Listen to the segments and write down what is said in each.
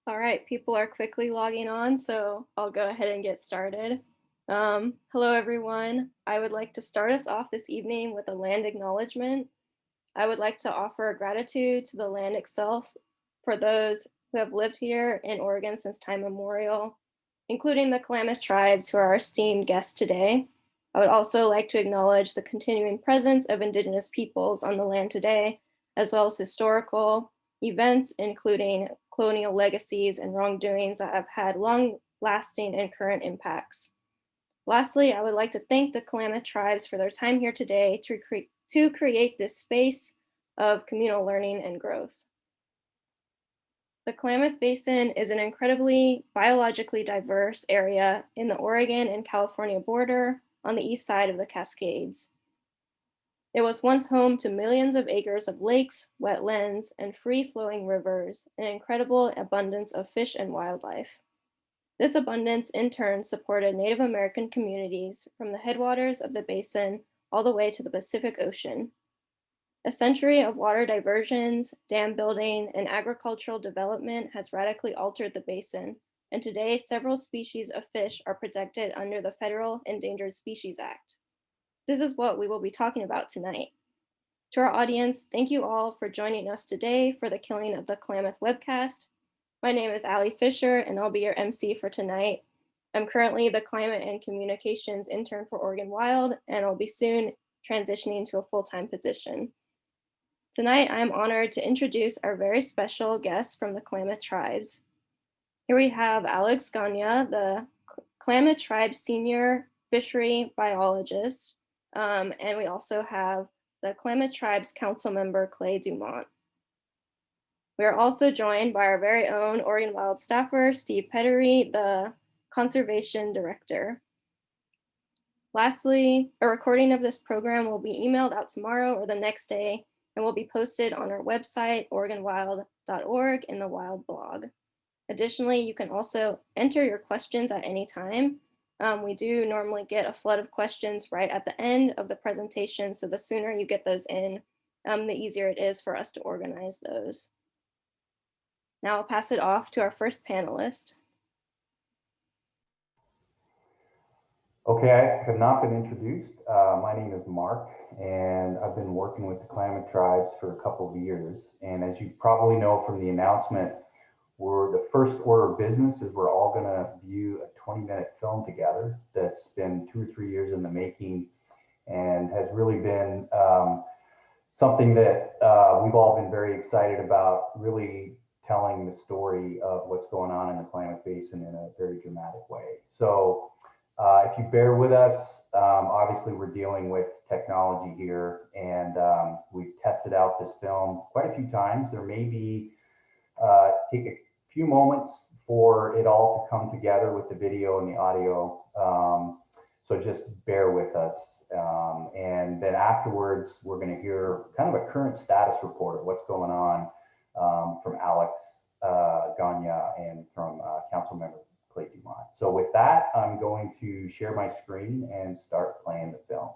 All right, people are quickly logging on, so I'll go ahead and get started. Hello, everyone. I would like to start us off this evening with a land acknowledgement. I would like to offer gratitude to the land itself for those who have lived here in Oregon since time immemorial, including the Klamath Tribes, who are our esteemed guests today. I would also like to acknowledge the continuing presence of Indigenous peoples on the land today, as well as historical events, including colonial legacies and wrongdoings that have had long-lasting and current impacts. Lastly, I would like to thank the Klamath Tribes for their time here today to create this space of communal learning and growth. The Klamath Basin is an incredibly biologically diverse area in the Oregon and California border on the east side of the Cascades. It was once home to millions of acres of lakes, wetlands, and free-flowing rivers, an incredible abundance of fish and wildlife. This abundance, in turn, supported Native American communities from the headwaters of the basin all the way to the Pacific Ocean. A century of water diversions, dam building, and agricultural development has radically altered the basin, and today several species of fish are protected under the Federal Endangered Species Act. This is what we will be talking about tonight. To our audience, thank you all for joining us today for the Killing of the Klamath webcast. My name is Allie Fisher, and I'll be your MC for tonight. I'm currently the Climate and Communications intern for Oregon Wild, and I'll be soon transitioning to a full-time position. Tonight, I'm honored to introduce our very special guests from the Klamath Tribes. Here we have Alex Gagne, the Klamath Tribes Senior Fishery Biologist, and we also have the Klamath Tribes Council Member Clay Dumont. We are also joined by our very own Oregon Wild staffer, Steve Pettery, the Conservation Director. Lastly, a recording of this program will be emailed out tomorrow or the next day and will be posted on our website, oregonwild.org, in the Wild blog. Additionally, you can also enter your questions at any time. We do normally get a flood of questions right at the end of the presentation, so the sooner you get those in, the easier it is for us to organize those. Now I'll pass it off to our first panelist. Okay, I have not been introduced. My name is Mark, and I've been working with the Klamath Tribes for a couple of years. And as you probably know from the announcement, the first order of business is we're all gonna view a 20-minute film together that's been 2 or 3 years in the making and has really been something that we've all been very excited about, really telling the story of what's going on in the Klamath Basin in a very dramatic way. So if you bear with us, obviously we're dealing with technology here, and we've tested out this film quite a few times. There may be take a few moments for it all to come together with the video and the audio. So just bear with us. And then afterwards, we're going to hear kind of a current status report of what's going on from Alex Gagne and from Councilmember Clay Dumont. So with that, I'm going to share my screen and start playing the film.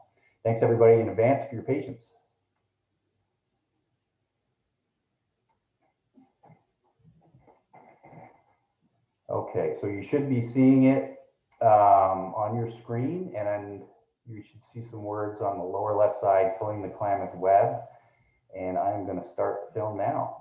Thanks everybody in advance for your patience. Okay, so you should be seeing it on your screen, and then you should see some words on the lower left side, Killing the Klamath Web. And I'm going to start the film now.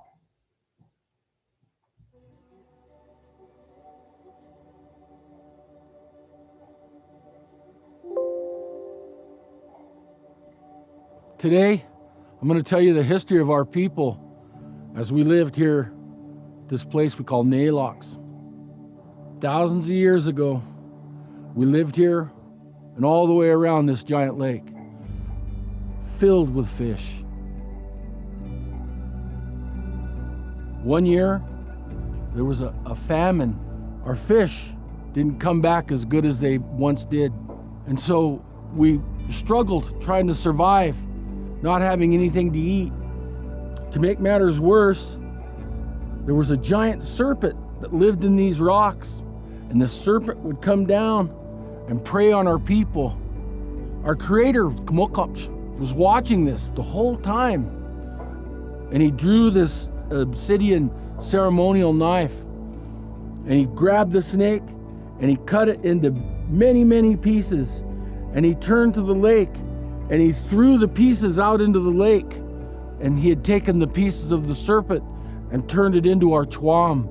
Today, I'm going to tell you the history of our people as we lived here, this place we call Nalox. Thousands of years ago, we lived here and all the way around this giant lake, filled with fish. One year, there was a famine. Our fish didn't come back as good as they once did. And so we struggled trying to survive, not having anything to eat. To make matters worse, there was a giant serpent that lived in these rocks, and the serpent would come down and prey on our people. Our creator, Kmokopsh, was watching this the whole time, and he drew this obsidian ceremonial knife, and he grabbed the snake and he cut it into many, many pieces. And he turned to the lake and he threw the pieces out into the lake. And he had taken the pieces of the serpent and turned it into our chwam,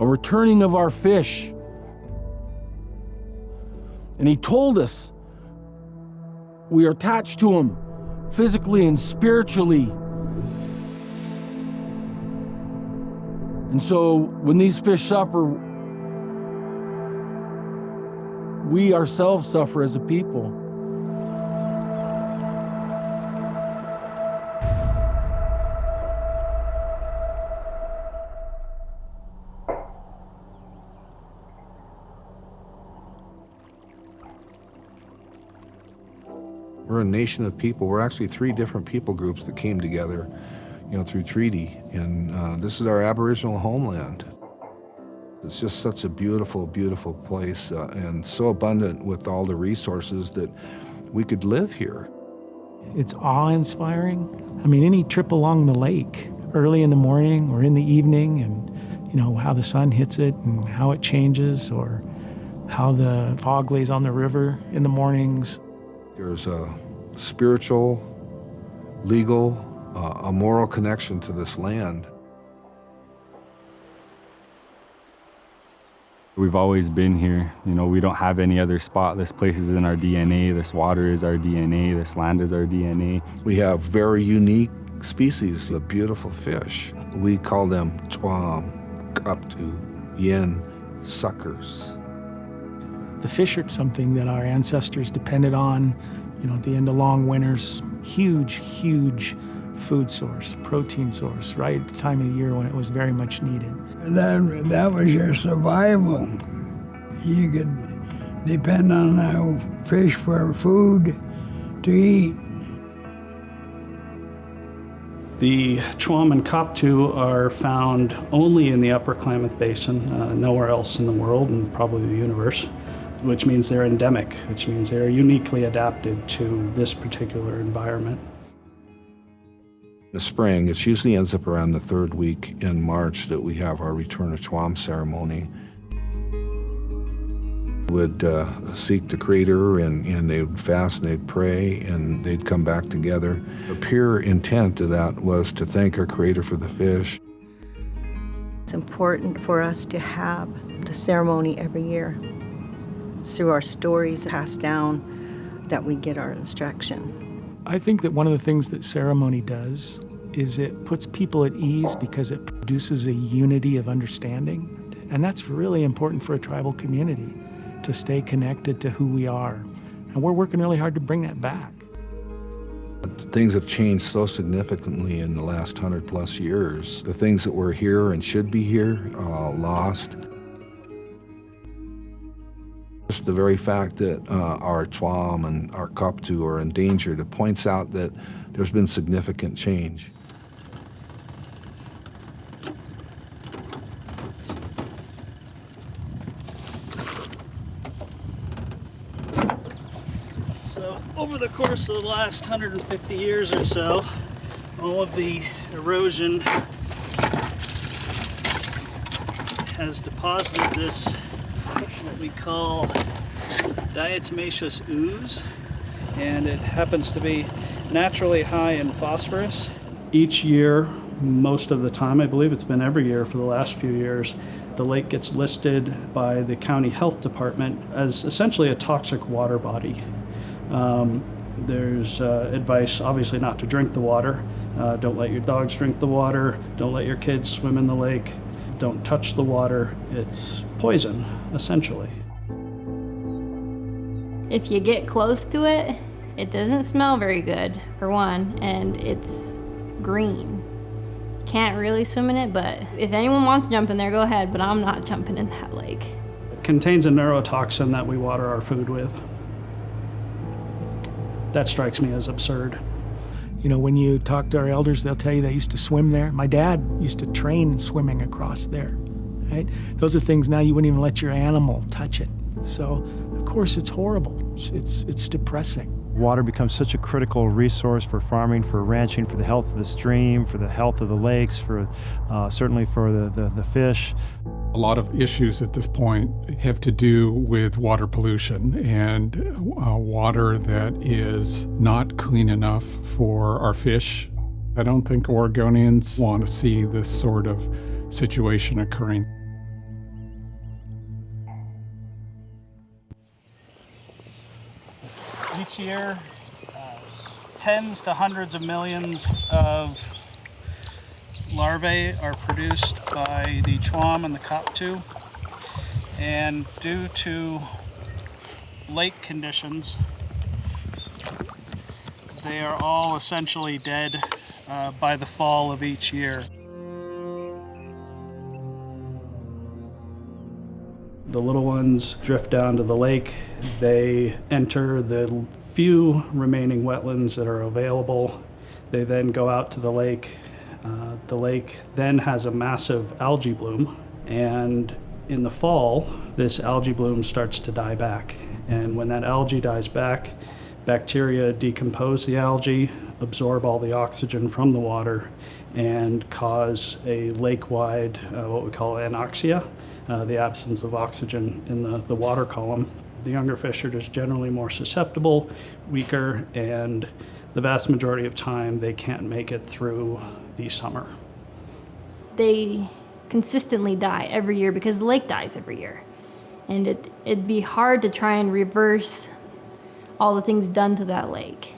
a returning of our fish. And he told us we are attached to him physically and spiritually. And so when these fish suffer, we ourselves suffer as a people. We're a nation of people. We're actually 3 different people groups that came together, through treaty. And this is our Aboriginal homeland. It's just such a beautiful, beautiful place and so abundant with all the resources that we could live here. It's awe-inspiring. I mean, any trip along the lake, early in the morning or in the evening, and how the sun hits it and how it changes, or how the fog lays on the river in the mornings. There's a spiritual, legal, a moral connection to this land. We've always been here. We don't have any other spot. This place is in our DNA. This water is our DNA. This land is our DNA. We have very unique species of beautiful fish. We call them chwam, Koptu, yen, suckers. The fish are something that our ancestors depended on, at the end of long winters. Huge, huge food source, protein source, right at the time of the year when it was very much needed. That was your survival. You could depend on fish for food to eat. The chwam and Koptu are found only in the upper Klamath Basin, nowhere else in the world and probably the universe, which means they're endemic, which means they're uniquely adapted to this particular environment. In the spring, it usually ends up around the 3rd week in March that we have our Return of Chwam ceremony. Would seek the Creator, and they would fast and they'd pray and they'd come back together. The pure intent of that was to thank our Creator for the fish. It's important for us to have the ceremony every year. It's through our stories passed down that we get our instruction. I think that one of the things that ceremony does is it puts people at ease because it produces a unity of understanding. And that's really important for a tribal community, to stay connected to who we are. And we're working really hard to bring that back. Things have changed so significantly in the last 100+ years. The things that were here and should be here are lost. Just the very fact that our chwam and our Koptu are endangered, it points out that there's been significant change. So over the course of the last 150 years or so, all of the erosion has deposited this what we call diatomaceous ooze, and it happens to be naturally high in phosphorus. Each year, most of the time, I believe it's been every year for the last few years, the lake gets listed by the county health department as essentially a toxic water body. There's advice, obviously, not to drink the water. Don't let your dogs drink the water. Don't let your kids swim in the lake. Don't touch the water. It's poison, essentially. If you get close to it, it doesn't smell very good, for one, and it's green. Can't really swim in it, but if anyone wants to jump in there, go ahead, but I'm not jumping in that lake. It contains a neurotoxin that we water our food with. That strikes me as absurd. When you talk to our elders, they'll tell you they used to swim there. My dad used to train swimming across there, right? Those are things now you wouldn't even let your animal touch it. So, of course, it's horrible. It's depressing. Water becomes such a critical resource for farming, for ranching, for the health of the stream, for the health of the lakes, for certainly for the fish. A lot of issues at this point have to do with water pollution and water that is not clean enough for our fish. I don't think Oregonians want to see this sort of situation occurring. Each year, tens to hundreds of millions of larvae are produced by the Chwam and the Koptu, and due to lake conditions, they are all essentially dead by the fall of each year. The little ones drift down to the lake. They enter the few remaining wetlands that are available. They then go out to the lake. The lake then has a massive algae bloom, and in the fall, this algae bloom starts to die back. And when that algae dies back, bacteria decompose the algae, absorb all the oxygen from the water, and cause a lake-wide, what we call anoxia, the absence of oxygen in the water column. The younger fish are just generally more susceptible, weaker, and the vast majority of time they can't make it through the summer. They consistently die every year because the lake dies every year. And it'd be hard to try and reverse all the things done to that lake.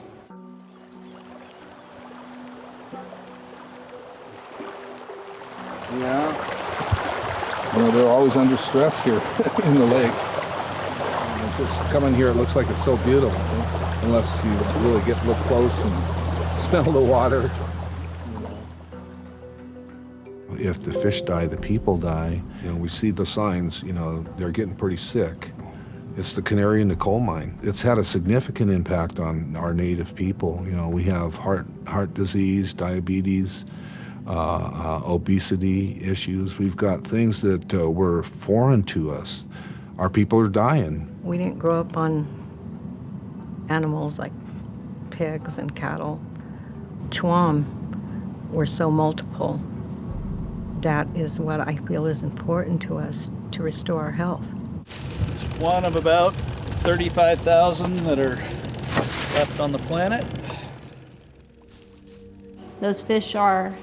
Yeah. You know, they're always under stress here in the lake. And just coming here, it looks like it's so beautiful, unless you really look close and smell the water. If the fish die, the people die. You know, we see the signs, you know, they're getting pretty sick. It's the canary in the coal mine. It's had a significant impact on our native people. You know, we have heart disease, diabetes, obesity issues. We've got things that were foreign to us. Our people are dying. We didn't grow up on animals like pigs and cattle. Chwam were so multiple. That is what I feel is important to us to restore our health. It's one of about 35,000 that are left on the planet. Those fish are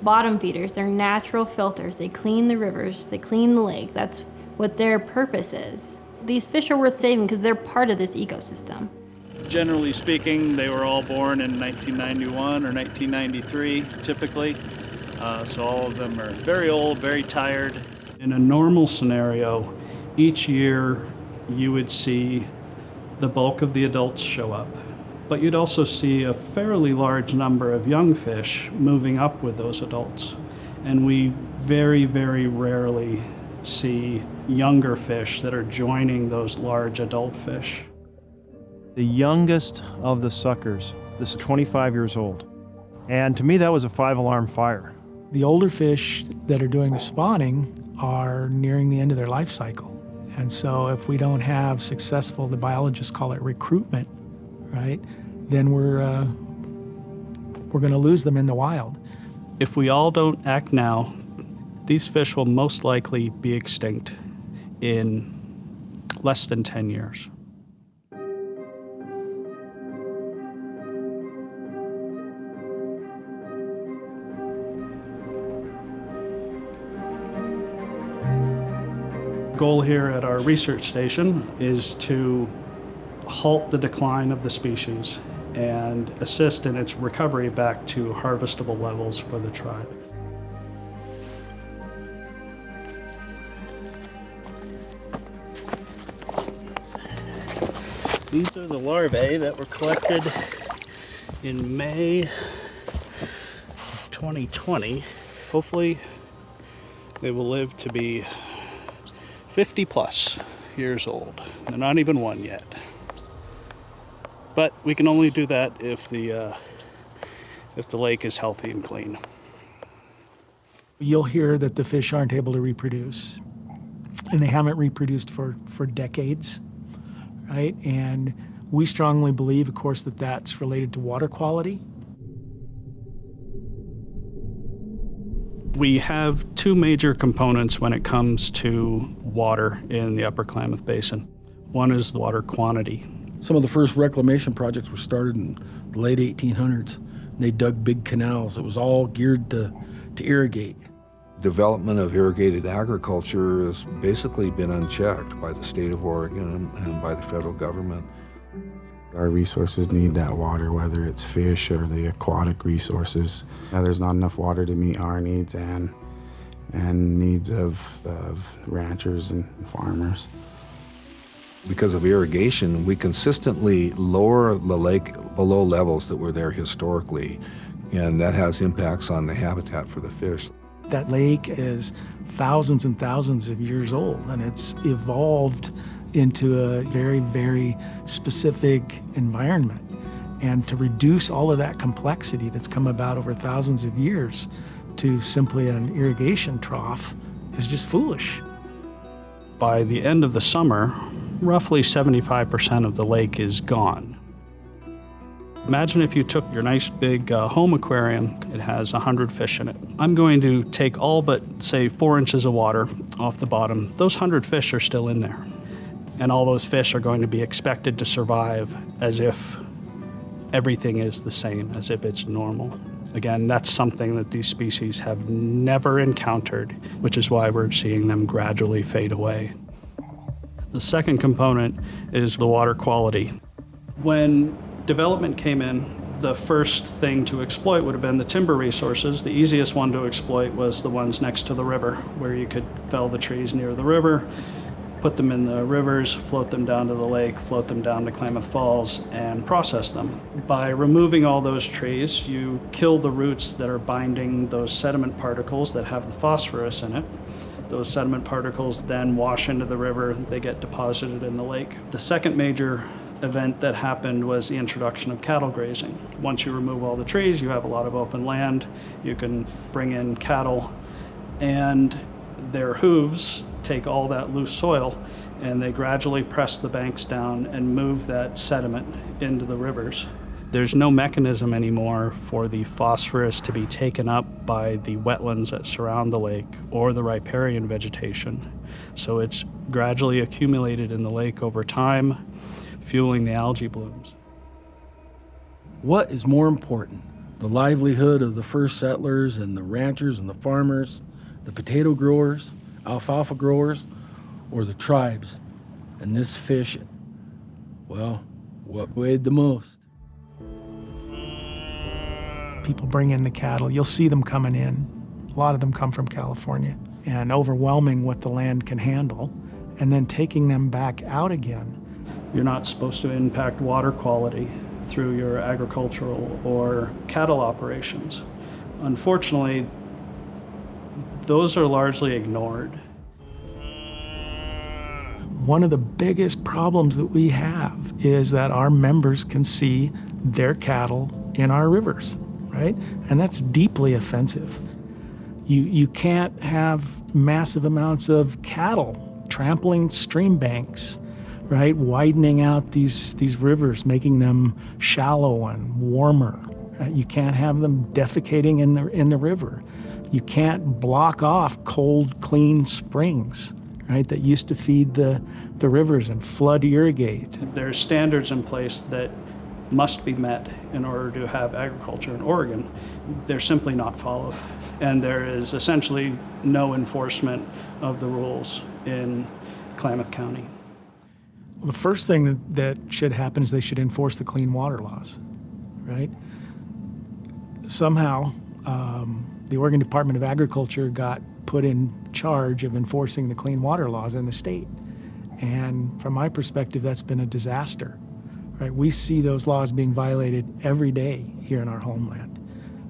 bottom feeders. They're natural filters. They clean the rivers. They clean the lake. That's what their purpose is. These fish are worth saving because they're part of this ecosystem. Generally speaking, they were all born in 1991 or 1993, typically. So all of them are very old, very tired. In a normal scenario, each year you would see the bulk of the adults show up, but you'd also see a fairly large number of young fish moving up with those adults. And we very, very rarely see younger fish that are joining those large adult fish. The youngest of the suckers, this is 25 years old. And to me, that was a 5-alarm fire. The older fish that are doing the spawning are nearing the end of their life cycle. And so if we don't have successful, the biologists call it recruitment, right? Then we're going to lose them in the wild. If we all don't act now, these fish will most likely be extinct in less than 10 years. The goal here at our research station is to halt the decline of the species and assist in its recovery back to harvestable levels for the tribe. These are the larvae that were collected in May 2020. Hopefully they will live to be 50 plus years old. They're not even one yet. But we can only do that if the lake is healthy and clean. You'll hear that the fish aren't able to reproduce, and they haven't reproduced for decades, right? And we strongly believe, of course, that that's related to water quality. We have two major components when it comes to water in the Upper Klamath Basin. One is the water quantity. Some of the first reclamation projects were started in the late 1800s. And they dug big canals. It was all geared to irrigate. Development of irrigated agriculture has basically been unchecked by the state of Oregon and by the federal government. Our resources need that water, whether it's fish or the aquatic resources. Now, there's not enough water to meet our needs and needs of ranchers and farmers. Because of irrigation, we consistently lower the lake below levels that were there historically, and that has impacts on the habitat for the fish. That lake is thousands and thousands of years old, and it's evolved into a very, very specific environment. And to reduce all of that complexity that's come about over thousands of years to simply an irrigation trough is just foolish. By the end of the summer, roughly 75% of the lake is gone. Imagine if you took your nice big home aquarium, it has 100 fish in it. I'm going to take all but, say, 4 inches of water off the bottom. Those 100 fish are still in there. And all those fish are going to be expected to survive as if everything is the same, as if it's normal. Again, that's something that these species have never encountered, which is why we're seeing them gradually fade away. The second component is the water quality. When development came in, the first thing to exploit would have been the timber resources. The easiest one to exploit was the ones next to the river, where you could fell the trees near the river, put them in the rivers, float them down to the lake, float them down to Klamath Falls, and process them. By removing all those trees, you kill the roots that are binding those sediment particles that have the phosphorus in it. Those sediment particles then wash into the river, they get deposited in the lake. The second major event that happened was the introduction of cattle grazing. Once you remove all the trees, you have a lot of open land, you can bring in cattle, and their hooves take all that loose soil and they gradually press the banks down and move that sediment into the rivers. There's no mechanism anymore for the phosphorus to be taken up by the wetlands that surround the lake or the riparian vegetation. So it's gradually accumulated in the lake over time, fueling the algae blooms. What is more important? The livelihood of the first settlers and the ranchers and the farmers, the potato growers, alfalfa growers, or the tribes and this fish? Well, what weighed the most? People bring in the cattle. You'll see them coming in. A lot of them come from California, and overwhelming what the land can handle, and then taking them back out again. You're not supposed to impact water quality through your agricultural or cattle operations. Unfortunately, those are largely ignored. One of the biggest problems that we have is that our members can see their cattle in our rivers, right? And that's deeply offensive. You can't have massive amounts of cattle trampling stream banks, right? Widening out these rivers, making them shallow and warmer. You can't have them defecating in the river. You can't block off cold, clean springs, right, that used to feed the rivers and flood irrigate. There's standards in place that must be met in order to have agriculture in Oregon. They're simply not followed. And there is essentially no enforcement of the rules in Klamath County. Well, the first thing that should happen is they should enforce the clean water laws, right? Somehow, the Oregon Department of Agriculture got put in charge of enforcing the clean water laws in the state. And from my perspective, that's been a disaster, right? We see those laws being violated every day here in our homeland.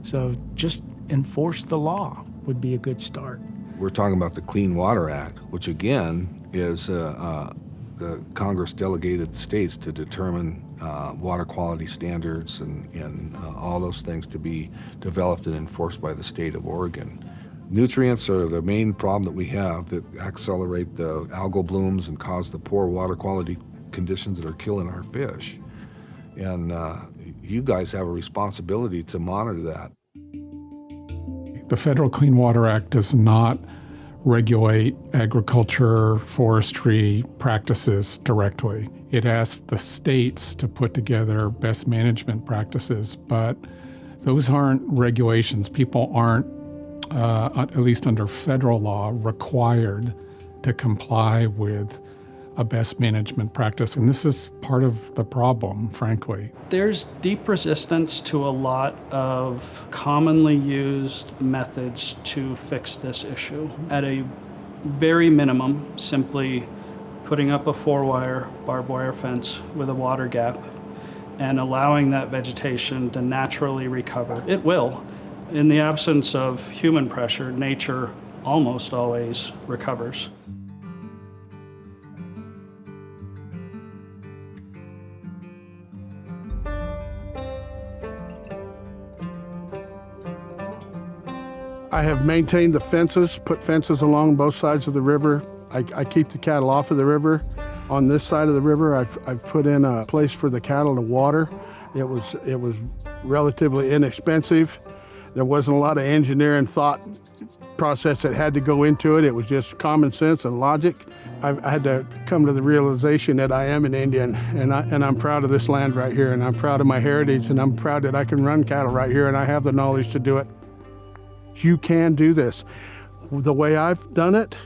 So just enforce the law would be a good start. We're talking about the Clean Water Act, which again is the Congress delegated states to determine water quality standards and all those things to be developed and enforced by the state of Oregon. Nutrients are the main problem that we have that accelerate the algal blooms and cause the poor water quality conditions that are killing our fish. And you guys have a responsibility to monitor that. The Federal Clean Water Act does not regulate agriculture, forestry practices directly. It asks the states to put together best management practices, but those aren't regulations. People aren't, at least under federal law, required to comply with a best management practice. And this is part of the problem, frankly. There's deep resistance to a lot of commonly used methods to fix this issue. At a very minimum, simply putting up a 4-wire barbed wire fence with a water gap and allowing that vegetation to naturally recover. It will. In the absence of human pressure, nature almost always recovers. I have maintained the fences, put fences along both sides of the river. I keep the cattle off of the river. On this side of the river, I've put in a place for the cattle to water. It was relatively inexpensive. There wasn't a lot of engineering thought process that had to go into it. It was just common sense and logic. I had to come to the realization that I am an Indian, and I'm proud of this land right here, and I'm proud of my heritage, and I'm proud that I can run cattle right here, and I have the knowledge to do it. You can do this. The way I've done it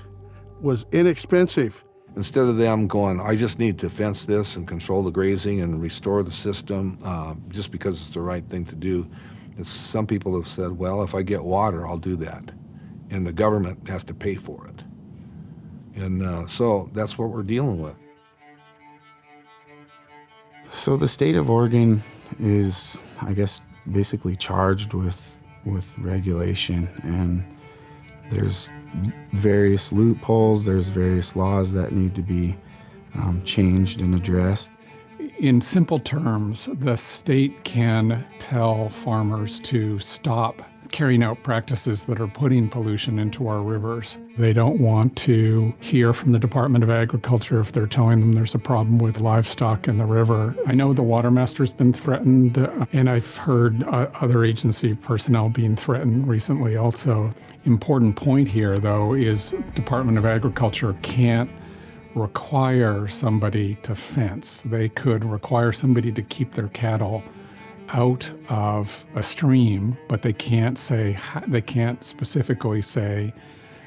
was inexpensive. Instead of them going, I just need to fence this and control the grazing and restore the system just because it's the right thing to do, some people have said, well, if I get water, I'll do that. And the government has to pay for it. And so that's what we're dealing with. So the state of Oregon is, I guess, basically charged with regulation, and there's various loopholes, there's various laws that need to be changed and addressed. In simple terms, the state can tell farmers to stop carrying out practices that are putting pollution into our rivers. They don't want to hear from the Department of Agriculture if they're telling them there's a problem with livestock in the river. I know the watermaster's been threatened, and I've heard other agency personnel being threatened recently also. Important point here, though, is Department of Agriculture can't require somebody to fence. They could require somebody to keep their cattle out of a stream, but they can't specifically say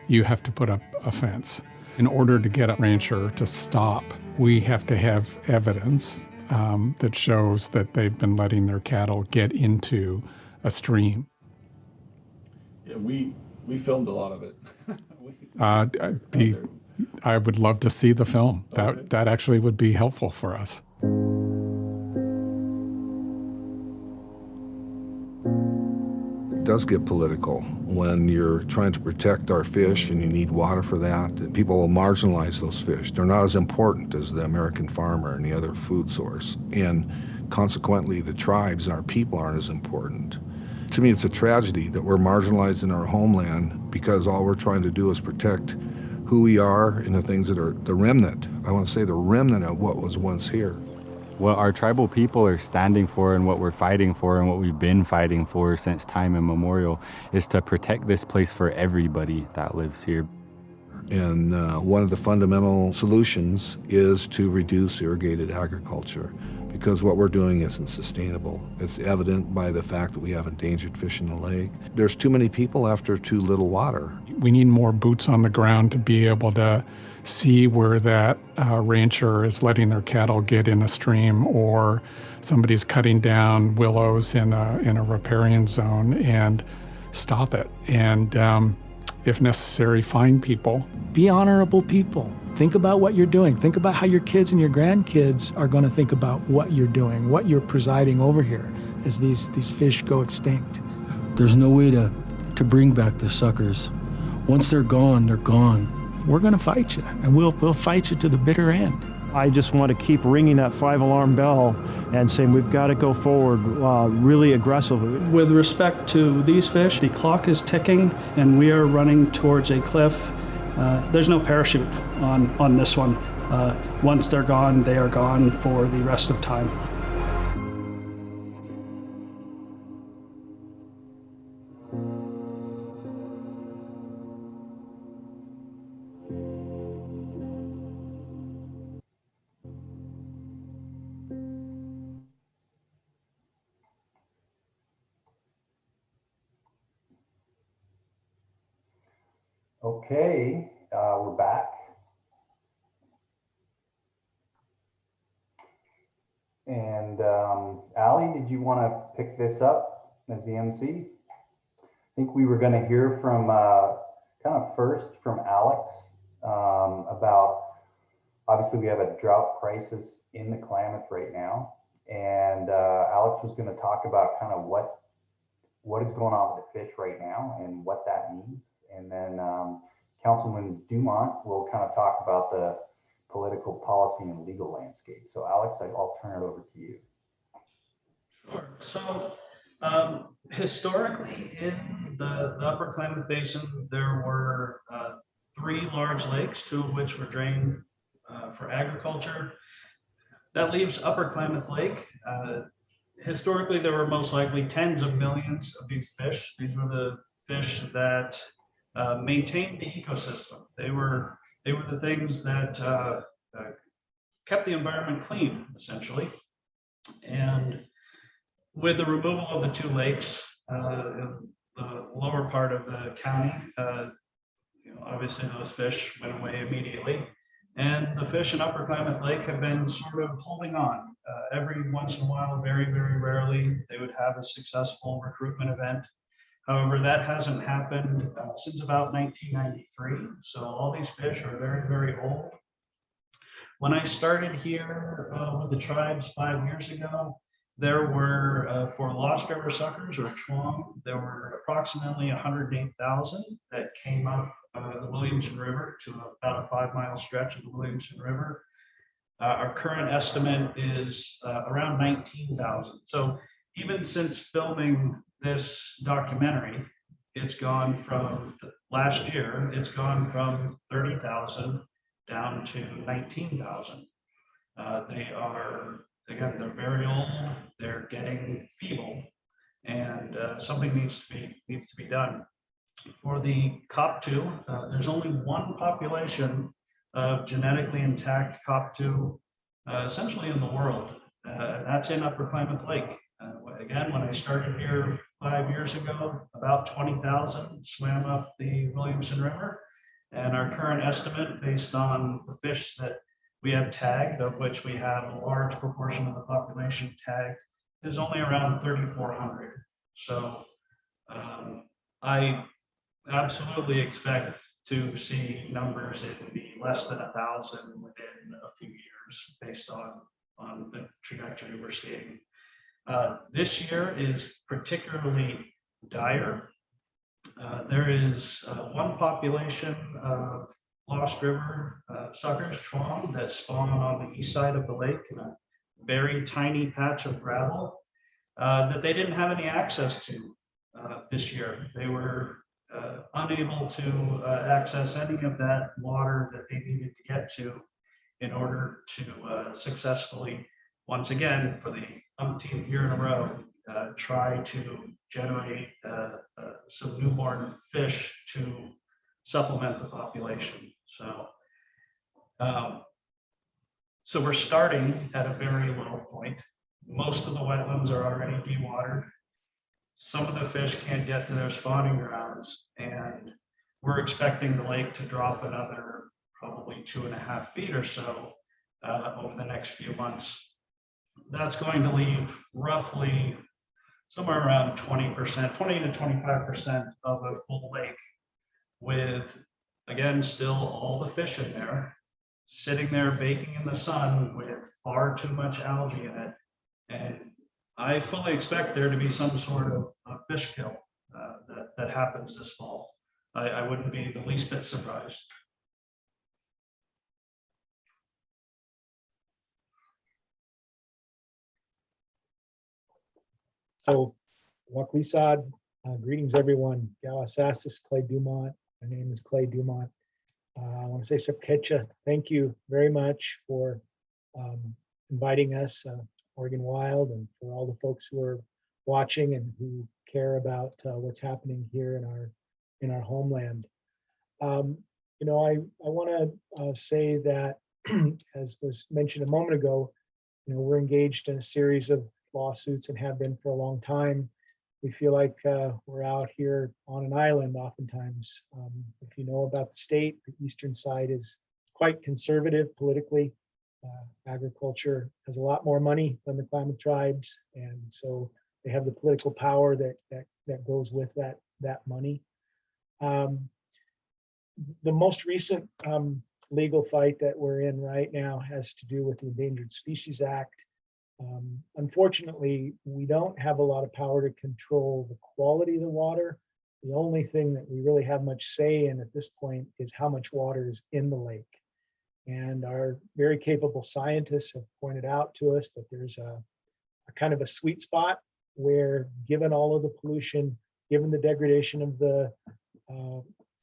you have to put up a fence. In order to get a rancher to stop, we have to have evidence that shows that they've been letting their cattle get into a stream. Yeah, we filmed a lot of it. I would love to see the film. That actually would be helpful for us. It does get political when you're trying to protect our fish and you need water for that. People will marginalize those fish. They're not as important as the American farmer and the other food source. And consequently, the tribes and our people aren't as important. To me, it's a tragedy that we're marginalized in our homeland because all we're trying to do is protect who we are and the things that are the remnant. I want to say the remnant of what was once here. What our tribal people are standing for and what we're fighting for and what we've been fighting for since time immemorial is to protect this place for everybody that lives here. And one of the fundamental solutions is to reduce irrigated agriculture because what we're doing isn't sustainable. It's evident by the fact that we have endangered fish in the lake. There's too many people after too little water. We need more boots on the ground to be able to see where that rancher is letting their cattle get in a stream or somebody's cutting down willows in a riparian zone and stop it. And if necessary, fine people. Be honorable people. Think about what you're doing. Think about how your kids and your grandkids are going to think about what you're doing, what you're presiding over here as these fish go extinct. There's no way to bring back the suckers. Once they're gone, they're gone. We're going to fight you, and we'll fight you to the bitter end. I just want to keep ringing that 5-alarm bell and saying we've got to go forward really aggressively. With respect to these fish, the clock is ticking and we are running towards a cliff. There's no parachute on this one. Once they're gone, they are gone for the rest of time. Okay, we're back. And Allie, did you want to pick this up as the MC? I think we were going to hear from kind of first from Alex about, obviously we have a drought crisis in the Klamath right now. And Alex was going to talk about kind of what is going on with the fish right now and what that means. And then Councilman Dumont will kind of talk about the political policy and legal landscape. So Alex, I'll turn it over to you. Sure. So historically in the upper Klamath Basin, there were 3 large lakes, 2 of which were drained for agriculture. That leaves Upper Klamath Lake. Historically, there were most likely tens of millions of these fish. These were the fish that maintained the ecosystem. They were the things that kept the environment clean, essentially. And with the removal of the 2 lakes in the lower part of the county, obviously those fish went away immediately. And the fish in Upper Klamath Lake have been sort of holding on. Every once in a while, very, very rarely, they would have a successful recruitment event. However, that hasn't happened since about 1993. So all these fish are very, very old. When I started here with the tribes 5 years ago, there were, for Lost River suckers or chwam, there were approximately 108,000 that came up the Williamson River to about a 5-mile stretch of the Williamson River. Our current estimate is around 19,000. So even since filming this documentary, it's gone from last year, it's gone from 30,000 down to 19,000. They are, again, they're very old, they're getting feeble, and something needs to be done. For the Koptu, there's only one population of genetically intact Koptu essentially in the world. That's in Upper Klamath Lake. Again, when I started here 5 years ago, about 20,000 swam up the Williamson River. And our current estimate, based on the fish that we have tagged, of which we have a large proportion of the population tagged, is only around 3,400. So I absolutely expect to see numbers in the less than 1,000 within a few years, based on the trajectory we're seeing. This year is particularly dire. There is one population of Lost River suckers, chwam, that spawn on the east side of the lake in a very tiny patch of gravel that they didn't have any access to this year. They were unable to access any of that water that they needed to get to in order to successfully, once again, for the umpteenth year in a row, try to generate some newborn fish to supplement the population. So we're starting at a very low point. Most of the wetlands are already dewatered. Some of the fish can't get to their spawning grounds, and we're expecting the lake to drop another probably 2.5 feet or so over the next few months. That's going to leave roughly somewhere around 20%, 20 to 25% of a full lake with, again, still all the fish in there, sitting there baking in the sun with far too much algae in it. And I fully expect there to be some sort of fish kill that happens this fall. I wouldn't be the least bit surprised. So, Wakwisad, greetings everyone. Gawasasis, Clay Dumont. My name is Clay Dumont. I want to say Sapkecha, thank you very much for inviting us, Oregon Wild, and for all the folks who are watching and who care about what's happening here in our homeland. You know, I want to say that, as was mentioned a moment ago, you know, we're engaged in a series of lawsuits and have been for a long time we feel like we're out here on an island oftentimes. If you know about the state, the eastern side is quite conservative politically. Agriculture has a lot more money than the Klamath Tribes, and so they have the political power that goes with that money. The most recent legal fight that we're in right now has to do with the Endangered Species Act. Unfortunately, we don't have a lot of power to control the quality of the water. The only thing that we really have much say in at this point is how much water is in the lake. And our very capable scientists have pointed out to us that there's a kind of a sweet spot where, given all of the pollution, given the degradation of the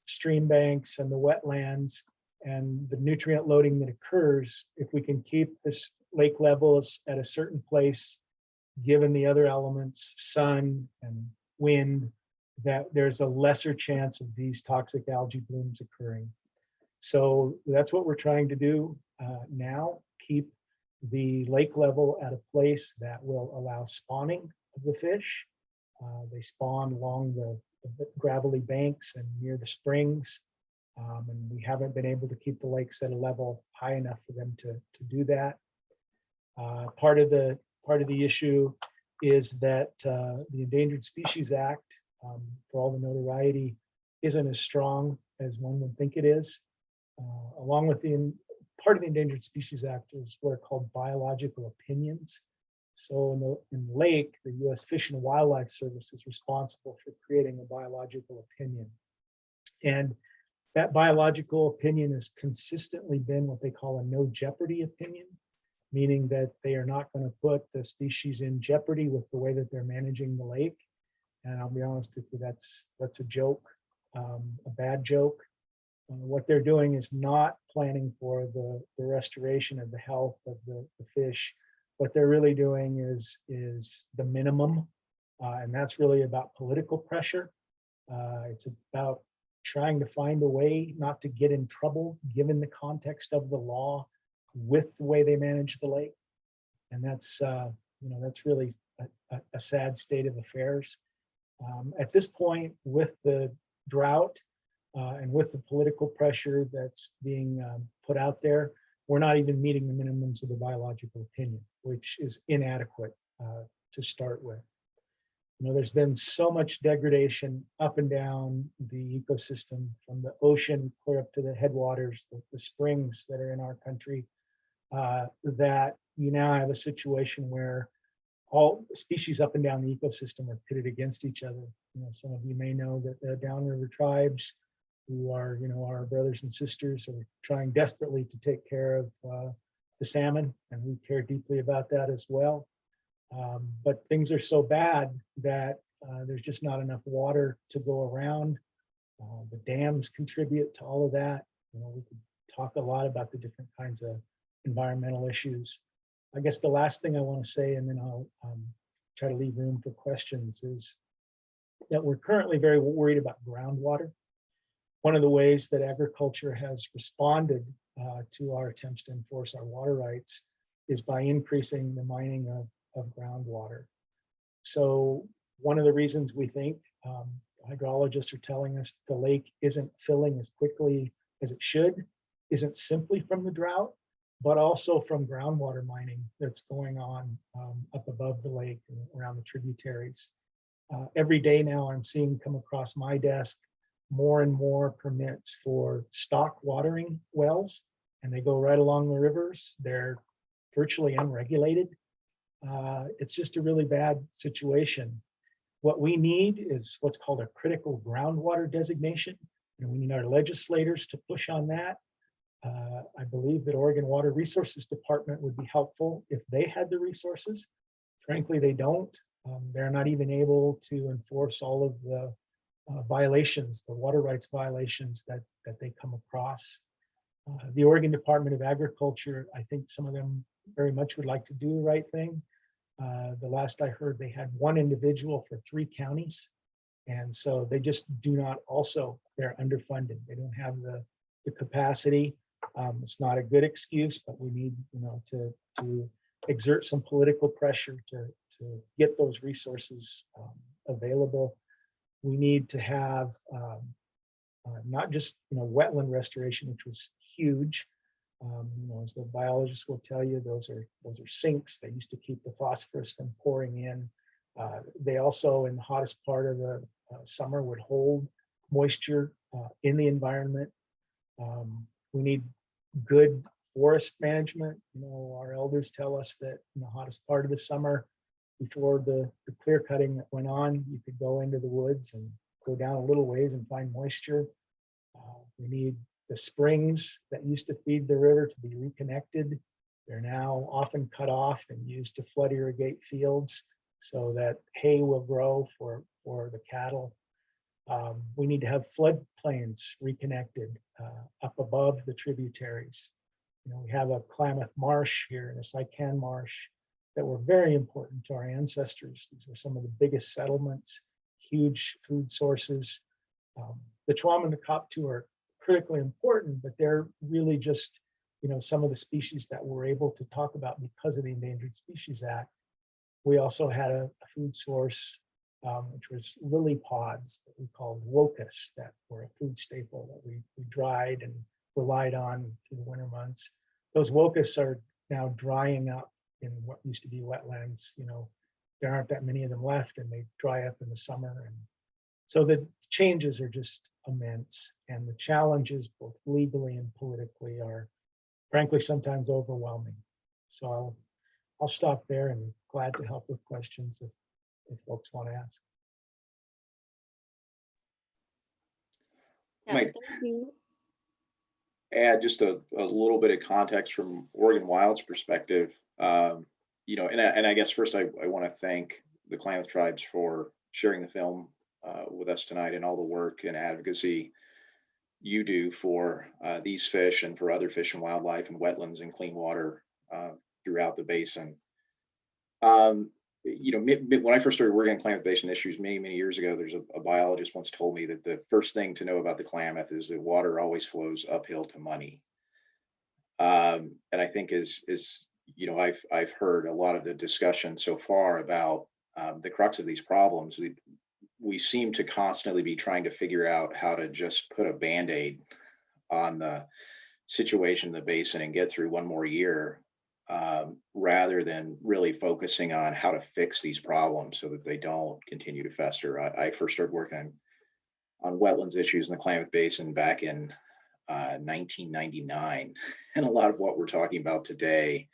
stream banks and the wetlands and the nutrient loading that occurs, if we can keep this lake levels at a certain place, given the other elements, sun and wind, that there's a lesser chance of these toxic algae blooms occurring. So that's what we're trying to do now, keep the lake level at a place that will allow spawning of the fish. They spawn along the gravelly banks and near the springs. And we haven't been able to keep the lakes at a level high enough for them to do that. Part of the issue is that the Endangered Species Act, for all the notoriety, isn't as strong as one would think it is. Along with part of the Endangered Species Act is what are called biological opinions. So in the lake, the U.S. Fish and Wildlife Service is responsible for creating a biological opinion. And that biological opinion has consistently been what they call a no jeopardy opinion, meaning that they are not going to put the species in jeopardy with the way that they're managing the lake. And I'll be honest with you, that's a joke, a bad joke. What they're doing is not planning for the restoration of the health of the fish. What they're really doing is the minimum, and that's really about political pressure. It's about trying to find a way not to get in trouble, given the context of the law, with the way they manage the lake. And that's really a sad state of affairs. At this point, with the drought and with the political pressure that's being put out there, we're not even meeting the minimums of the biological opinion, which is inadequate to start with. There's been so much degradation up and down the ecosystem, from the ocean clear up to the headwaters, the springs that are in our country, that you now have a situation where all species up and down the ecosystem are pitted against each other. Some of you may know that the downriver tribes, who are our brothers and sisters, are trying desperately to take care of the salmon, and we care deeply about that as well. But things are so bad that there's just not enough water to go around. The dams contribute to all of that. We could talk a lot about the different kinds of environmental issues. I guess the last thing I want to say, and then I'll try to leave room for questions, is that we're currently very worried about groundwater. One of the ways that agriculture has responded to our attempts to enforce our water rights is by increasing the mining of groundwater. So one of the reasons we think hydrologists are telling us the lake isn't filling as quickly as it should isn't simply from the drought, but also from groundwater mining that's going on up above the lake and around the tributaries. Every day now I'm seeing come across my desk more and more permits for stock watering wells, and they go right along the rivers. They're virtually unregulated. It's just a really bad situation. What we need is what's called a critical groundwater designation, and we need our legislators to push on that. I believe that Oregon Water Resources Department would be helpful if they had the resources. Frankly, they don't. They're not even able to enforce all of the violations, the water rights violations that they come across. The Oregon Department of Agriculture, I think some of them very much would like to do the right thing. The last I heard, they had one individual for 3 counties. And so they just do not they're underfunded. They don't have the capacity. It's not a good excuse, but we need, to exert some political pressure to get those resources available. We need to have not just wetland restoration, which was huge. As the biologists will tell you, those are sinks. They used to keep the phosphorus from pouring in. They also, in the hottest part of the summer, would hold moisture in the environment. We need good forest management. Our elders tell us that in the hottest part of the summer, before the clear cutting that went on, you could go into the woods and go down a little ways and find moisture. We need the springs that used to feed the river to be reconnected. They're now often cut off and used to flood irrigate fields so that hay will grow for the cattle. We need to have floodplains reconnected up above the tributaries. We have a Klamath Marsh here and a Sycan Marsh that were very important to our ancestors. These were some of the biggest settlements, huge food sources. The Chuam and the Koptu are critically important, but they're really just some of the species that we're able to talk about because of the Endangered Species Act. We also had a food source, which was lily pods that we called wokus, that were a food staple that we dried and relied on through the winter months. Those wokus are now drying up in what used to be wetlands. There aren't that many of them left, and they dry up in the summer. And so the changes are just immense, and the challenges, both legally and politically, are frankly sometimes overwhelming. So I'll stop there and glad to help with questions if folks want to ask. Yeah, Might thank you. add just a little bit of context from Oregon Wild's perspective. And I guess first I want to thank the Klamath Tribes for sharing the film with us tonight, and all the work and advocacy you do for these fish and for other fish and wildlife and wetlands and clean water throughout the basin. When I first started working on Klamath Basin issues many years ago, there's a biologist once told me that the first thing to know about the Klamath is that water always flows uphill to money. And I think I've heard a lot of the discussion so far about the crux of these problems. We seem to constantly be trying to figure out how to just put a Band-Aid on the situation in the basin and get through one more year, rather than really focusing on how to fix these problems so that they don't continue to fester. I first started working on wetlands issues in the Klamath Basin back in 1999, and a lot of what we're talking about today,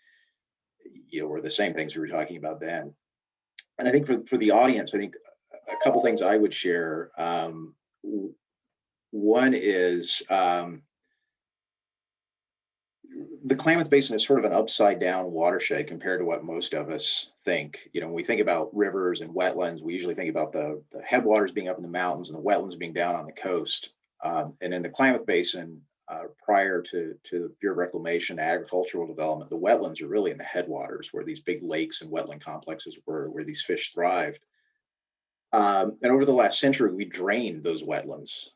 were the same things we were talking about then. And I think for the audience, I think a couple things I would share. One is the Klamath Basin is sort of an upside down watershed compared to what most of us think. When we think about rivers and wetlands, we usually think about the headwaters being up in the mountains and the wetlands being down on the coast. And in the Klamath Basin, prior to the Bureau of Reclamation, agricultural development, the wetlands are really in the headwaters where these big lakes and wetland complexes were, where these fish thrived. And over the last century, we drained those wetlands,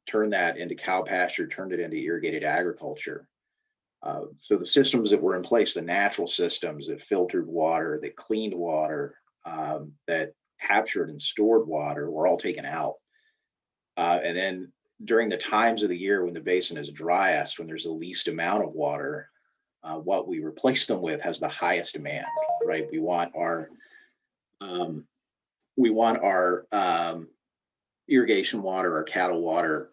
turned that into cow pasture, turned it into irrigated agriculture. So the systems that were in place, the natural systems that filtered water, that cleaned water, that captured and stored water, were all taken out. And then during the times of the year when the basin is driest, when there's the least amount of water, what we replace them with has the highest demand, right? We want our irrigation water, our cattle water,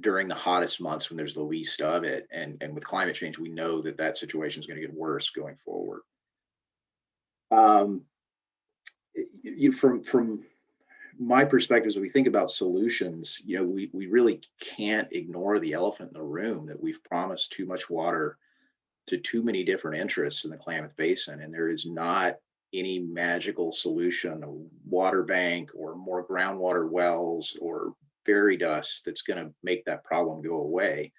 during the hottest months when there's the least of it. And with climate change, we know that situation is going to get worse going forward. From my perspective, as we think about solutions, we really can't ignore the elephant in the room, that we've promised too much water to too many different interests in the Klamath Basin, and there is not any magical solution, a water bank or more groundwater wells or fairy dust that's going to make that problem go away.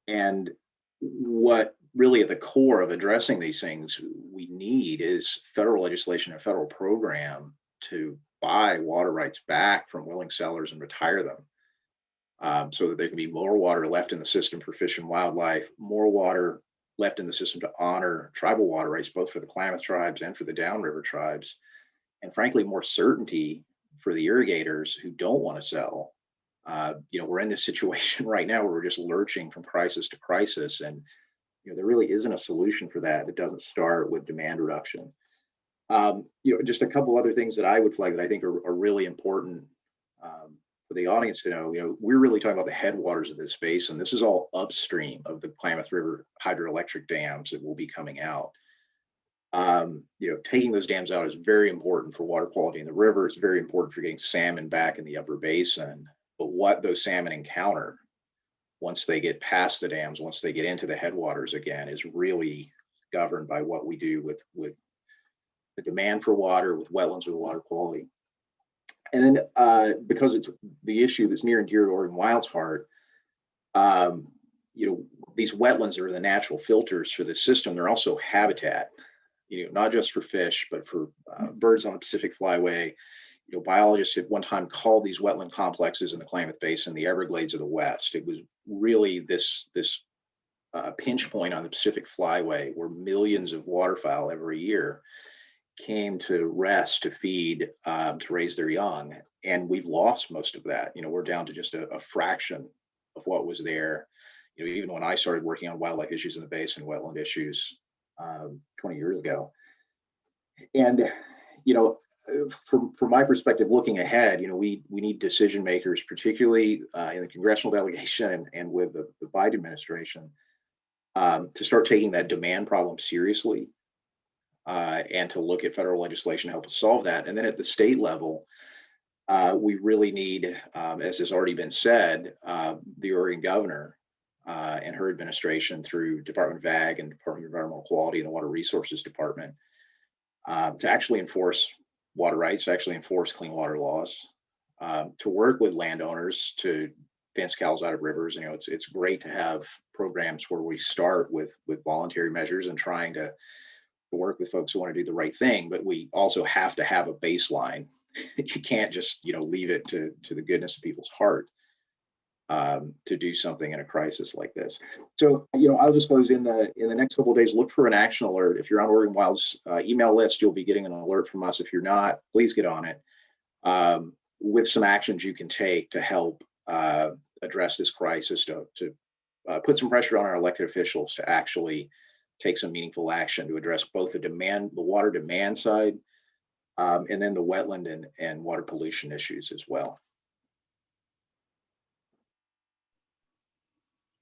And what really at the core of addressing these things we need is federal legislation and federal program to buy water rights back from willing sellers and retire them, so that there can be more water left in the system for fish and wildlife, more water left in the system to honor tribal water rights, both for the Klamath Tribes and for the downriver tribes. and frankly, more certainty for the irrigators who don't want to sell. We're in this situation right now where we're just lurching from crisis to crisis, and there really isn't a solution for that that doesn't start with demand reduction. Just a couple other things that I would flag that I think are really important for the audience to know. We're really talking about the headwaters of this basin. This is all upstream of the Klamath River hydroelectric dams that will be coming out. Taking those dams out is very important for water quality in the river. It's very important for getting salmon back in the upper basin. But what those salmon encounter once they get past the dams, once they get into the headwaters again, is really governed by what we do with the demand for water, with wetlands, with water quality. And then because it's the issue that's near and dear to Oregon Wild's heart, these wetlands are the natural filters for this system. They're also habitat, not just for fish, but for birds on the Pacific Flyway. Biologists at one time called these wetland complexes in the Klamath Basin the Everglades of the West. It was really this pinch point on the Pacific Flyway where millions of waterfowl every year came to rest, to feed, to raise their young. And we've lost most of that. We're down to just a fraction of what was there. Even when I started working on wildlife issues in the basin, wetland issues 20 years ago. And, from my perspective, looking ahead, we need decision makers, particularly in the congressional delegation and with the Biden administration, to start taking that demand problem seriously and to look at federal legislation to help us solve that. And then at the state level, we really need, as has already been said, the Oregon governor and her administration through Department of Ag and Department of Environmental Quality and the Water Resources Department to actually enforce water rights, to actually enforce clean water laws, to work with landowners to fence cows out of rivers. It's great to have programs where we start with voluntary measures and trying to work with folks who want to do the right thing, but we also have to have a baseline. You can't just leave it to the goodness of people's heart to do something in a crisis like this. So I'll just close in the next couple of days. Look for an action alert. If you're on Oregon Wild's email list, you'll be getting an alert from us. If you're not, please get on it with some actions you can take to help address this crisis, to put some pressure on our elected officials to actually take some meaningful action to address both the water demand side, and then the wetland and water pollution issues as well.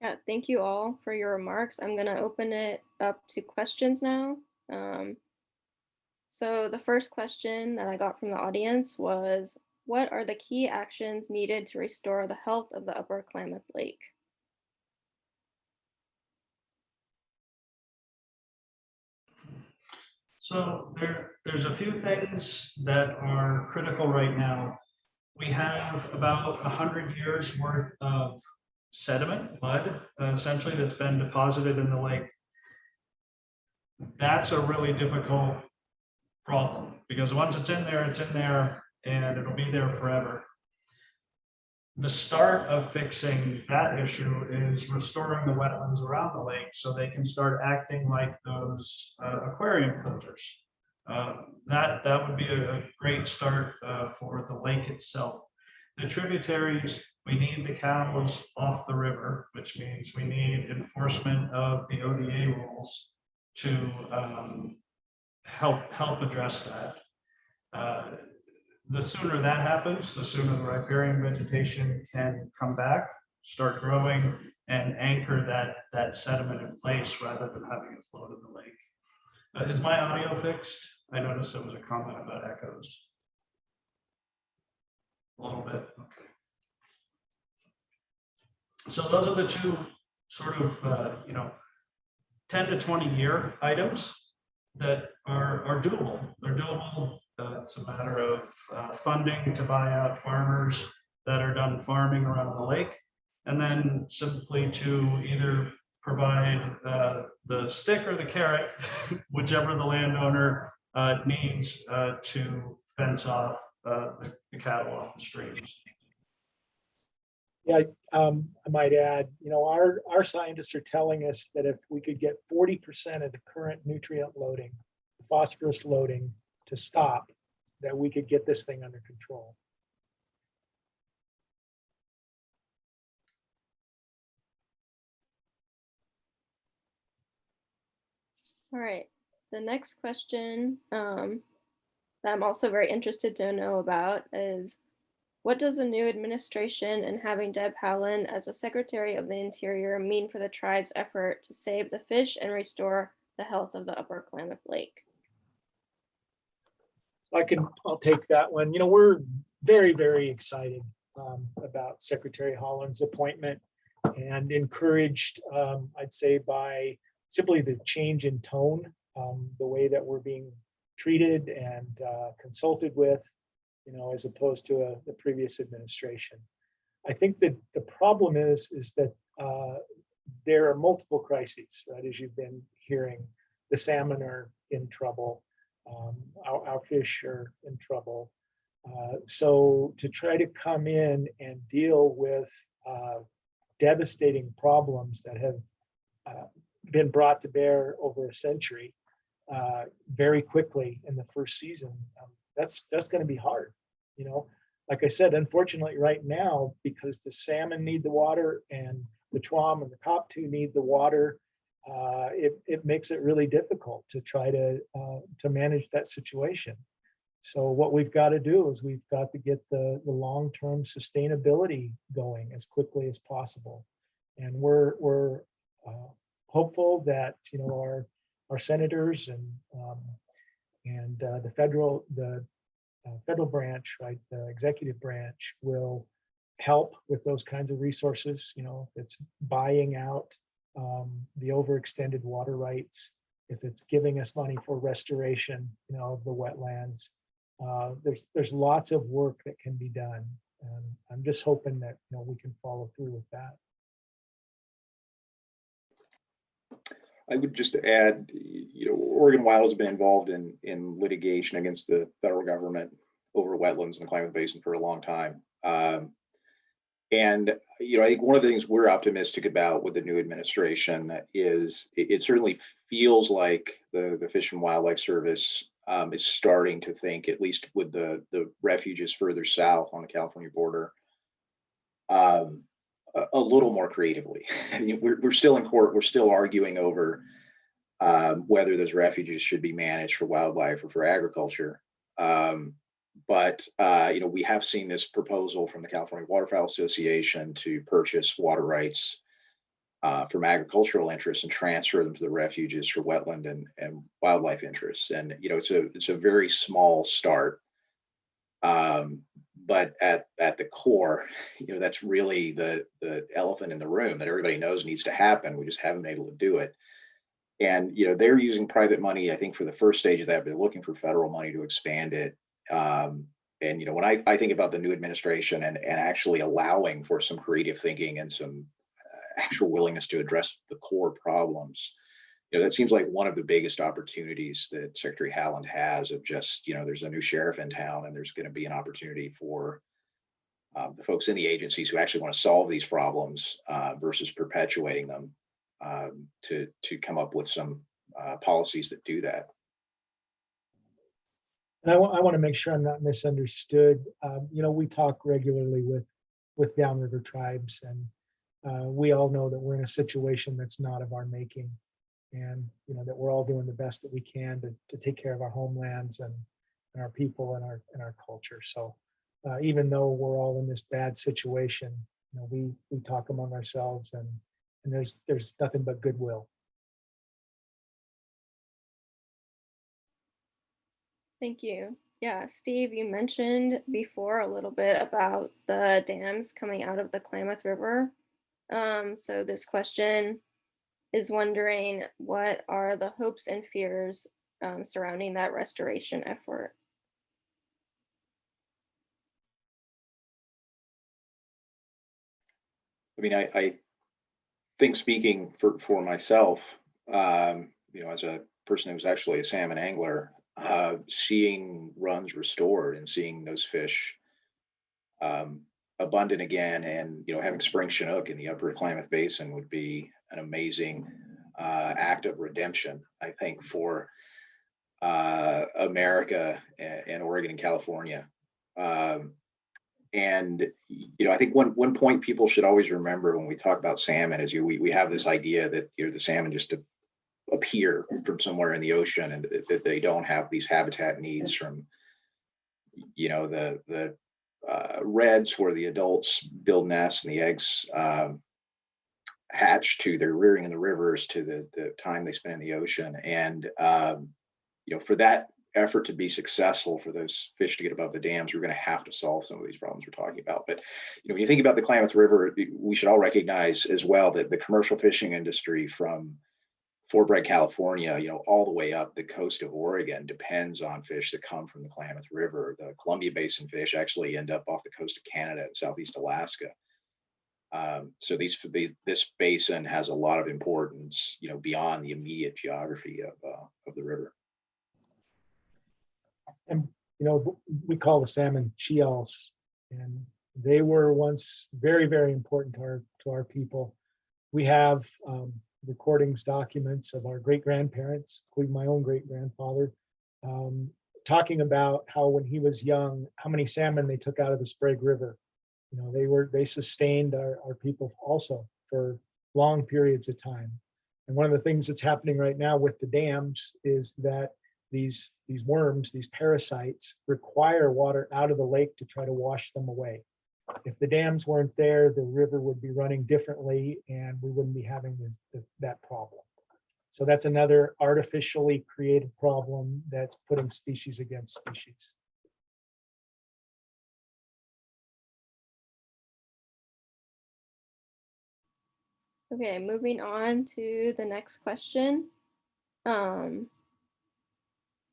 Yeah, thank you all for your remarks. I'm going to open it up to questions now. So the first question that I got from the audience was, what are the key actions needed to restore the health of the Upper Klamath Lake? So there's a few things that are critical right now. We have about 100 years worth of sediment, mud, essentially, that's been deposited in the lake. That's a really difficult problem because once it's in there and it'll be there forever. The start of fixing that issue is restoring the wetlands around the lake so they can start acting like those aquarium filters. That would be a great start for the lake itself. The tributaries, we need the cows off the river, which means we need enforcement of the ODA rules to help address that. The sooner that happens, the sooner the riparian vegetation can come back, start growing, and anchor that sediment in place rather than having it float in the lake. Is my audio fixed? I noticed there was a comment about echoes. A little bit, okay. So those are the two sort of 10 to 20 year items that are doable. They're doable. It's a matter of funding to buy out farmers that are done farming around the lake, and then simply to either provide the stick or the carrot, whichever the landowner needs to fence off the cattle off the streams. Yeah, I might add, our scientists are telling us that if we could get 40% of the current nutrient loading, phosphorus loading, to stop, that we could get this thing under control. All right. The next question that I'm also very interested to know about is, what does the new administration and having Deb Howland as the Secretary of the Interior mean for the tribe's effort to save the fish and restore the health of the Upper Klamath Lake? I'll take that one. You know, we're very, very excited about Secretary Holland's appointment and encouraged, I'd say, by simply the change in tone, the way that we're being treated and consulted with, you know, as opposed to the previous administration. I think that the problem is that there are multiple crises, right? As you've been hearing, the salmon are in trouble, our fish are in trouble. So to try to come in and deal with devastating problems that have been brought to bear over a century very quickly in the first season, that's going to be hard. You know, like I said, unfortunately right now, because the salmon need the water and the Tuam and the Koptu need the water, it makes it really difficult to try to manage that situation. So what we've got to do is we've got to get the long-term sustainability going as quickly as possible. And we're hopeful that, you know, our senators and the federal branch, right, the executive branch, will help with those kinds of resources. You know, if it's buying out the overextended water rights, if it's giving us money for restoration, you know, of the wetlands, there's lots of work that can be done, and I'm just hoping that, you know, we can follow through with that. I would just add, you know, Oregon Wild has been involved in litigation against the federal government over wetlands in the Klamath Basin for a long time. And, you know, I think one of the things we're optimistic about with the new administration is it certainly feels like the Fish and Wildlife Service is starting to think, at least with the refuges further south on the California border, a little more creatively. I mean, we're still in court. We're still arguing over whether those refuges should be managed for wildlife or for agriculture. But you know, we have seen this proposal from the California Waterfowl Association to purchase water rights from agricultural interests and transfer them to the refuges for wetland and wildlife interests. And you know, it's a very small start. But at the core, you know, that's really the elephant in the room that everybody knows needs to happen. We just haven't been able to do it. And, you know, they're using private money, I think, for the first stage of that, but they're looking for federal money to expand it. And, you know, when I think about the new administration and actually allowing for some creative thinking and some actual willingness to address the core problems, you know, that seems like one of the biggest opportunities that Secretary Howland has of just, you know, there's a new sheriff in town and there's going to be an opportunity for the folks in the agencies who actually want to solve these problems versus perpetuating them to come up with some policies that do that. And I want to make sure I'm not misunderstood. You know, we talk regularly with downriver tribes, and we all know that we're in a situation that's not of our making. And you know that we're all doing the best that we can to take care of our homelands and our people and our culture. So even though we're all in this bad situation, you know, we talk among ourselves, and there's nothing but goodwill. Thank you. Yeah, Steve, you mentioned before a little bit about the dams coming out of the Klamath River. So this question is wondering, what are the hopes and fears surrounding that restoration effort? I mean, I think, speaking for myself, you know, as a person who was actually a salmon angler, seeing runs restored and seeing those fish abundant again, and you know, having spring Chinook in the Upper Klamath Basin would be an amazing act of redemption, I think, for America and Oregon and California. And I think one point people should always remember when we talk about salmon is we have this idea that the salmon just appear from somewhere in the ocean and that they don't have these habitat needs from the reds where the adults build nests and the eggs hatch to their rearing in the rivers to the time they spend in the ocean. And for that effort to be successful, for those fish to get above the dams, we're going to have to solve some of these problems we're talking about. But when you think about the Klamath River, we should all recognize as well that the commercial fishing industry from Fort Bragg, California, all the way up the coast of Oregon depends on fish that come from the Klamath River. The Columbia Basin fish actually end up off the coast of Canada and Southeast Alaska. So this basin has a lot of importance, beyond the immediate geography of the river. And we call the salmon chiels, and they were once very, very important to our people. We have recordings, documents of our great-grandparents, including my own great-grandfather, talking about how when he was young, how many salmon they took out of the Sprague River. They sustained our people also for long periods of time. And one of the things that's happening right now with the dams is that these worms, these parasites, require water out of the lake to try to wash them away. If the dams weren't there, the river would be running differently and we wouldn't be having that problem. So that's another artificially created problem that's putting species against species. Okay, moving on to the next question.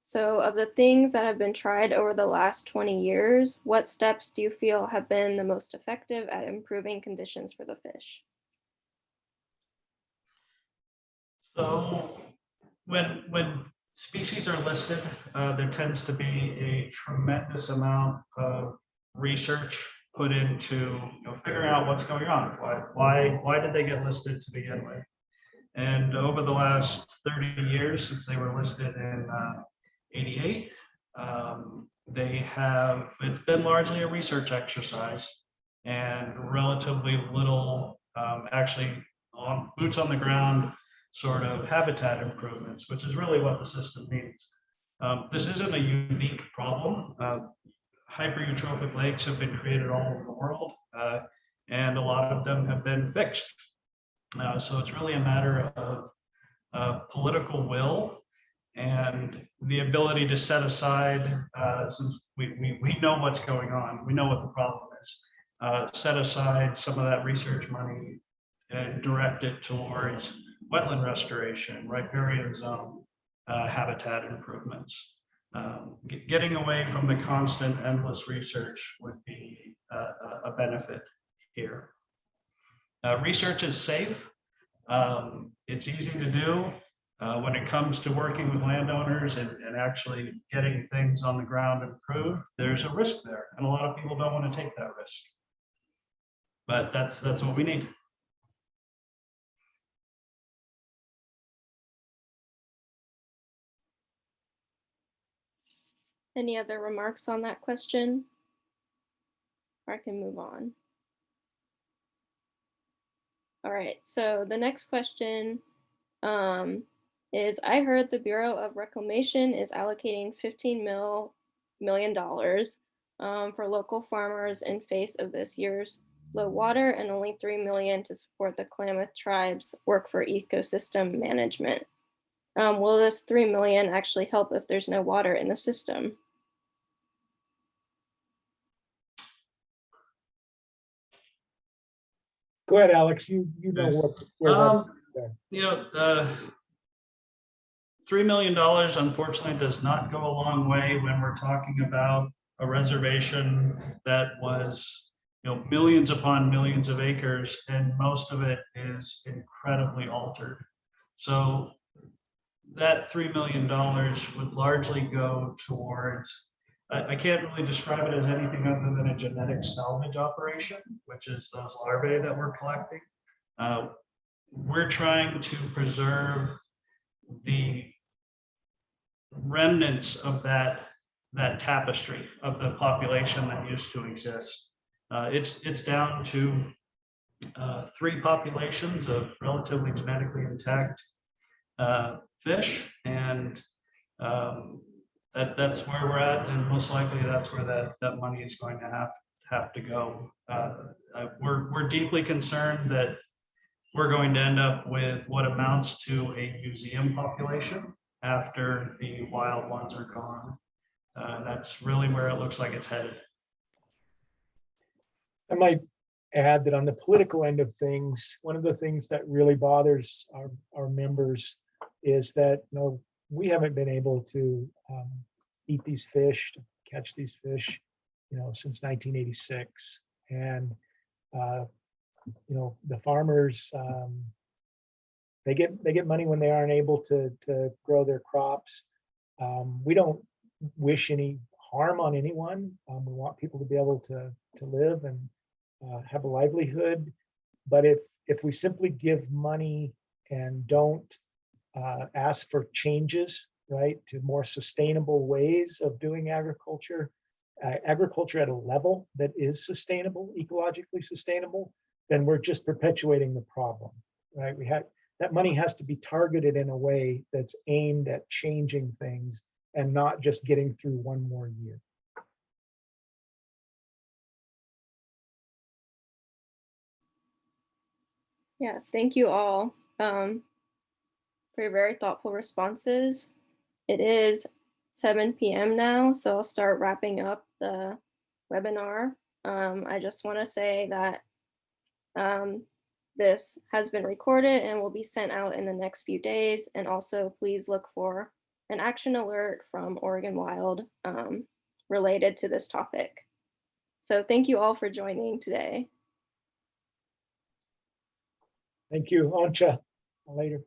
So of the things that have been tried over the last 20 years, what steps do you feel have been the most effective at improving conditions for the fish? So when species are listed, there tends to be a tremendous amount of research put into figuring out what's going on. Why did they get listed to begin with? And over the last 30 years, since they were listed in 88, it's been largely a research exercise and relatively little actually boots on the ground sort of habitat improvements, which is really what the system needs. This isn't a unique problem. Hypereutrophic lakes have been created all over the world, and a lot of them have been fixed. So it's really a matter of political will and the ability to set aside, since we know what's going on, we know what the problem is, set aside some of that research money and direct it towards wetland restoration, riparian zone habitat improvements. Getting away from the constant endless research would be a benefit here. Research is safe. It's easy to do. When it comes to working with landowners and actually getting things on the ground improved, there's a risk there, and a lot of people don't want to take that risk. But that's what we need. Any other remarks on that question? Or I can move on. All right, so the next question is, I heard the Bureau of Reclamation is allocating $15 million for local farmers in face of this year's low water and only $3 million to support the Klamath Tribes work for ecosystem management. Will this $3 million actually help if there's no water in the system? Go ahead, Alex. You know where $3 million unfortunately does not go a long way when we're talking about a reservation that was millions upon millions of acres, and most of it is incredibly altered. So that $3 million would largely go towards, I can't really describe it as anything other than a genetic salvage operation, which is those larvae that we're collecting. We're trying to preserve the remnants of that tapestry of the population that used to exist. It's down to 3 populations of relatively genetically intact fish, and that's where we're at, and most likely that's where that money is going to have to go. We're deeply concerned that we're going to end up with what amounts to a museum population after the wild ones are gone. That's really where it looks like it's headed. I might add that on the political end of things, one of the things that really bothers our members is that, you know, we haven't been able to eat these fish, to catch these fish, you know, since 1986. And you know, the farmers, they get money when they aren't able to grow their crops. We don't wish any harm on anyone. We want people to be able to live and have a livelihood. But if we simply give money and don't ask for changes, right, to more sustainable ways of doing agriculture, agriculture at a level that is sustainable, ecologically sustainable, then we're just perpetuating the problem, right? That money has to be targeted in a way that's aimed at changing things and not just getting through one more year. Yeah, thank you all for your very thoughtful responses. It is 7 p.m. now, so I'll start wrapping up the webinar. I just want to say that this has been recorded and will be sent out in the next few days. And also please look for an action alert from Oregon Wild related to this topic. So thank you all for joining today. Thank you, Ancha. Later.